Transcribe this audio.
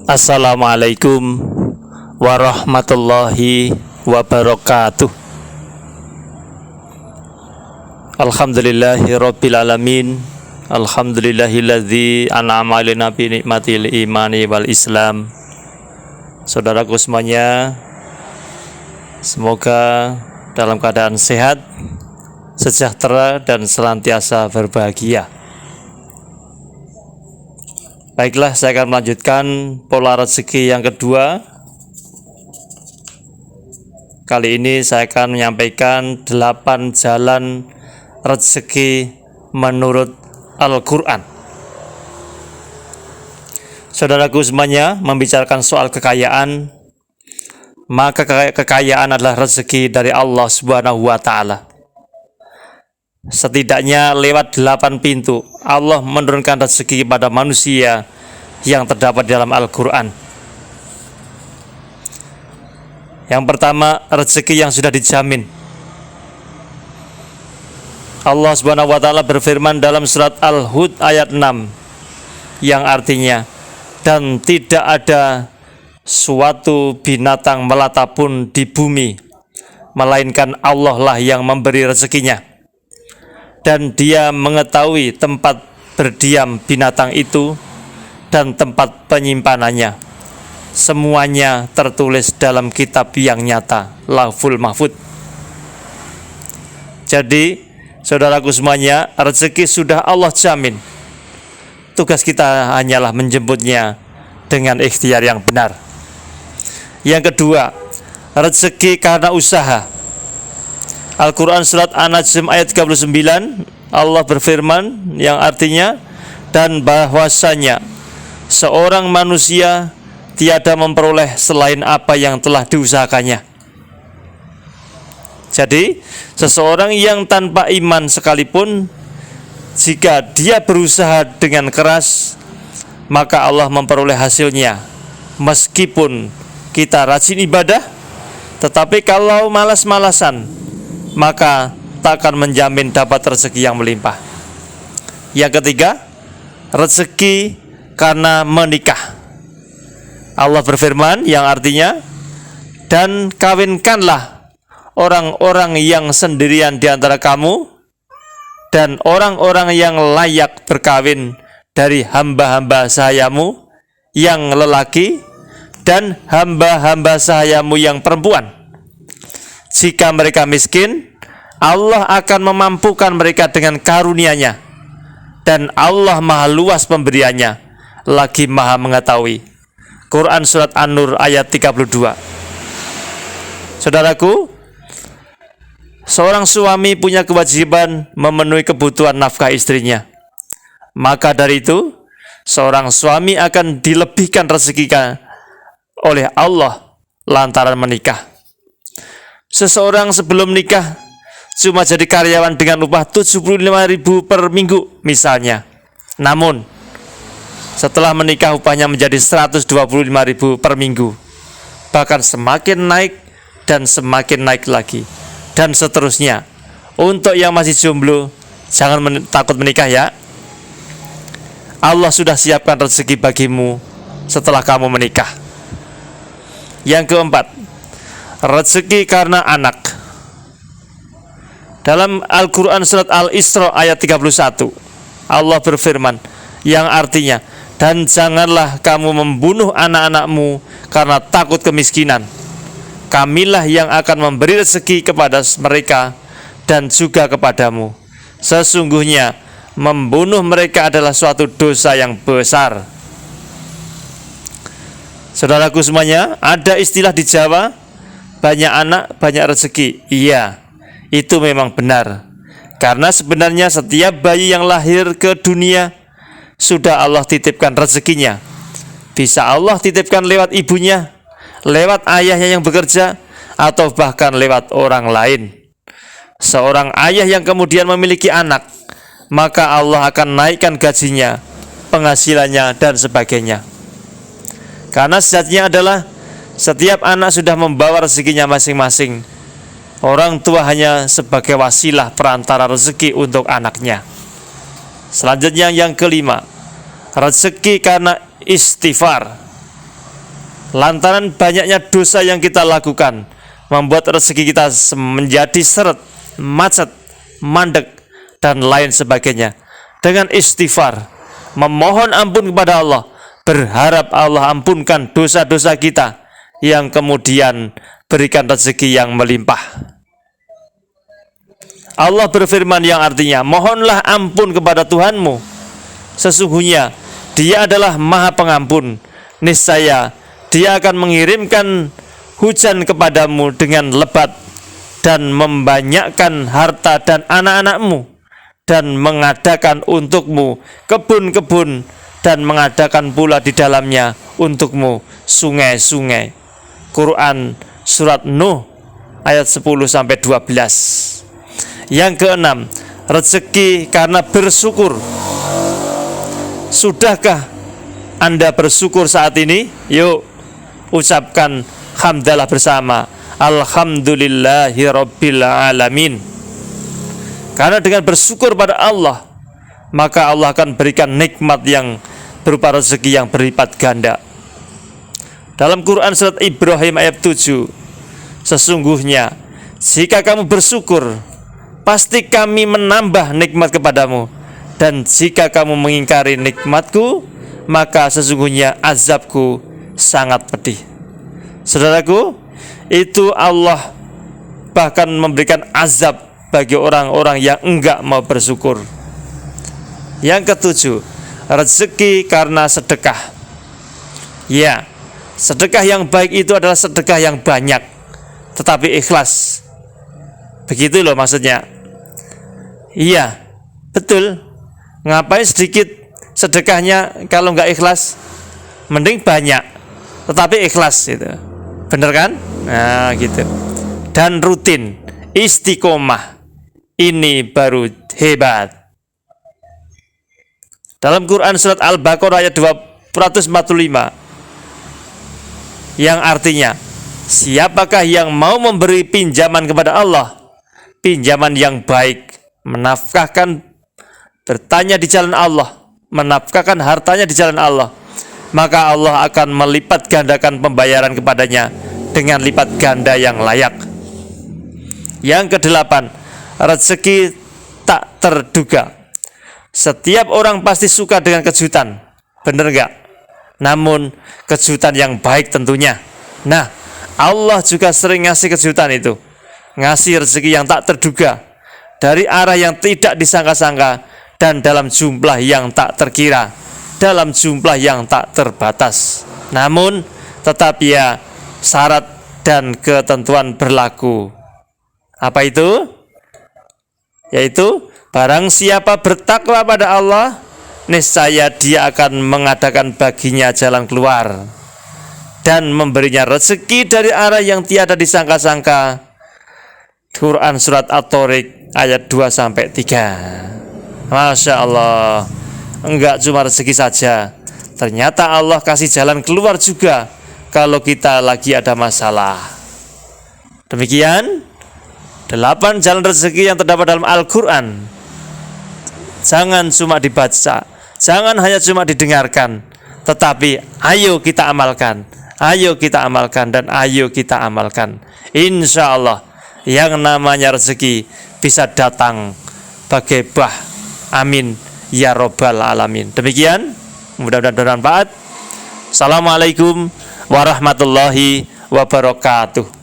Assalamualaikum warahmatullahi wabarakatuh. Alhamdulillahi rabbil alamin. Alhamdulillahilladzi an'ama alaina bi nikmatil imani wal islam. Saudaraku semuanya, semoga dalam keadaan sehat, sejahtera dan senantiasa berbahagia. Baiklah, saya akan melanjutkan pola rezeki yang kedua. Kali ini saya akan menyampaikan 8 jalan rezeki menurut Al-Quran. Saudaraku semuanya, membicarakan soal kekayaan, maka kekayaan adalah rezeki dari Allah Subhanahu wa Ta'ala. Setidaknya lewat 8 pintu Allah menurunkan rezeki kepada manusia yang terdapat dalam Al-Quran. Yang pertama, rezeki yang sudah dijamin. Allah Subhanahu wa Ta'ala berfirman dalam surat Al-Hud ayat 6 yang artinya, dan tidak ada suatu binatang melata pun di bumi melainkan Allah lah yang memberi rezekinya, dan Dia mengetahui tempat berdiam binatang itu dan tempat penyimpanannya. Semuanya tertulis dalam kitab yang nyata, Lauhul Mahfuz. Jadi, saudaraku semuanya, rezeki sudah Allah jamin. Tugas kita hanyalah menjemputnya dengan ikhtiar yang benar. Yang kedua, rezeki karena usaha. Al-Quran surat An-Najm ayat 39, Allah berfirman yang artinya, dan bahwasanya seorang manusia tiada memperoleh selain apa yang telah diusahakannya. Jadi, seseorang yang tanpa iman sekalipun, jika dia berusaha dengan keras, maka Allah memperoleh hasilnya. Meskipun kita rajin ibadah, tetapi kalau malas-malasan, maka tak akan menjamin dapat rezeki yang melimpah. Yang ketiga, rezeki karena menikah. Allah berfirman yang artinya, dan kawinkanlah orang-orang yang sendirian di antara kamu dan orang-orang yang layak berkawin dari hamba-hamba sahayamu yang lelaki dan hamba-hamba sahayamu yang perempuan. Jika mereka miskin, Allah akan memampukan mereka dengan karunia-Nya, dan Allah maha luas pemberiannya, lagi maha mengetahui. Quran surat An-Nur ayat 32. Saudaraku, seorang suami punya kewajiban memenuhi kebutuhan nafkah istrinya. Maka dari itu, seorang suami akan dilebihkan rezekinya oleh Allah lantaran menikah. Seseorang sebelum nikah cuma jadi karyawan dengan upah 75.000 per minggu misalnya. Namun setelah menikah upahnya menjadi 125.000 per minggu. Bahkan semakin naik dan semakin naik lagi, dan seterusnya. Untuk yang masih jomblo, jangan takut menikah ya. Allah sudah siapkan rezeki bagimu setelah kamu menikah. Yang keempat, rezeki karena anak. Dalam Al-Quran surat Al-Isra ayat 31, Allah berfirman yang artinya, dan janganlah kamu membunuh anak-anakmu karena takut kemiskinan. Kamilah yang akan memberi rezeki kepada mereka dan juga kepadamu. Sesungguhnya membunuh mereka adalah suatu dosa yang besar. Saudaraku semuanya, ada istilah di Jawa, banyak anak, banyak rezeki. Iya, itu memang benar. Karena sebenarnya setiap bayi yang lahir ke dunia sudah Allah titipkan rezekinya. Bisa Allah titipkan lewat ibunya, lewat ayahnya yang bekerja, atau bahkan lewat orang lain. Seorang ayah yang kemudian memiliki anak, maka Allah akan naikkan gajinya, penghasilannya, dan sebagainya. Karena sejatinya adalah setiap anak sudah membawa rezekinya masing-masing. Orang tua hanya sebagai wasilah perantara rezeki untuk anaknya. Selanjutnya yang kelima, rezeki karena istighfar. Lantaran banyaknya dosa yang kita lakukan, membuat rezeki kita menjadi seret, macet, mandek, dan lain sebagainya. Dengan istighfar, memohon ampun kepada Allah, berharap Allah ampunkan dosa-dosa kita, yang kemudian berikan rezeki yang melimpah. Allah berfirman yang artinya, mohonlah ampun kepada Tuhanmu, sesungguhnya Dia adalah Maha Pengampun. Niscaya Dia akan mengirimkan hujan kepadamu dengan lebat, dan membanyakkan harta dan anak-anakmu, dan mengadakan untukmu kebun-kebun, dan mengadakan pula di dalamnya untukmu sungai-sungai. Quran Surat Nuh ayat 10-12. Yang keenam, rezeki karena bersyukur. Sudahkah Anda bersyukur saat ini? Yuk, ucapkan hamdalah bersama. Alhamdulillahi Rabbil Alamin. Karena dengan bersyukur pada Allah, maka Allah akan berikan nikmat yang berupa rezeki yang berlipat ganda. Dalam Quran Surat Ibrahim ayat 7, sesungguhnya jika kamu bersyukur, pasti kami menambah nikmat kepadamu, dan jika kamu mengingkari nikmatku, maka sesungguhnya azabku sangat pedih. Saudaraku, itu Allah bahkan memberikan azab bagi orang-orang yang enggak mau bersyukur. Yang ketujuh, rezeki karena sedekah. Ya, sedekah yang baik itu adalah sedekah yang banyak, tetapi ikhlas. Begitu loh maksudnya. Iya, betul. Ngapain sedikit sedekahnya kalau nggak ikhlas? Mending banyak, tetapi ikhlas gitu. Bener kan? Nah gitu. Dan rutin, istiqomah. Ini baru hebat. Dalam Quran Surat Al-Baqarah ayat 245, yang artinya, siapakah yang mau memberi pinjaman kepada Allah, pinjaman yang baik, menafkahkan, bertanya di jalan Allah, menafkahkan hartanya di jalan Allah, maka Allah akan melipat gandakan pembayaran kepadanya dengan lipat ganda yang layak. Yang kedelapan, rezeki tak terduga. Setiap orang pasti suka dengan kejutan, bener enggak? Namun kejutan yang baik tentunya. Nah, Allah juga sering ngasih kejutan itu, ngasih rezeki yang tak terduga, dari arah yang tidak disangka-sangka, dan dalam jumlah yang tak terkira, dalam jumlah yang tak terbatas. Namun tetap ya, syarat dan ketentuan berlaku. Apa itu? Yaitu, barang siapa bertakwa pada Allah, niscaya Dia akan mengadakan baginya jalan keluar dan memberinya rezeki dari arah yang tiada disangka-sangka. Quran Surat At-Tariq ayat 2-3. Masya Allah, enggak cuma rezeki saja, ternyata Allah kasih jalan keluar juga kalau kita lagi ada masalah. Demikian 8 jalan rezeki yang terdapat dalam Al-Quran. Jangan cuma dibaca, jangan hanya cuma didengarkan, tetapi ayo kita amalkan, ayo kita amalkan, dan ayo kita amalkan. Insya Allah yang namanya rezeki bisa datang bagai bah. Amin ya Rabbal Alamin. Demikian, mudah-mudahan bermanfaat. Assalamualaikum warahmatullahi wabarakatuh.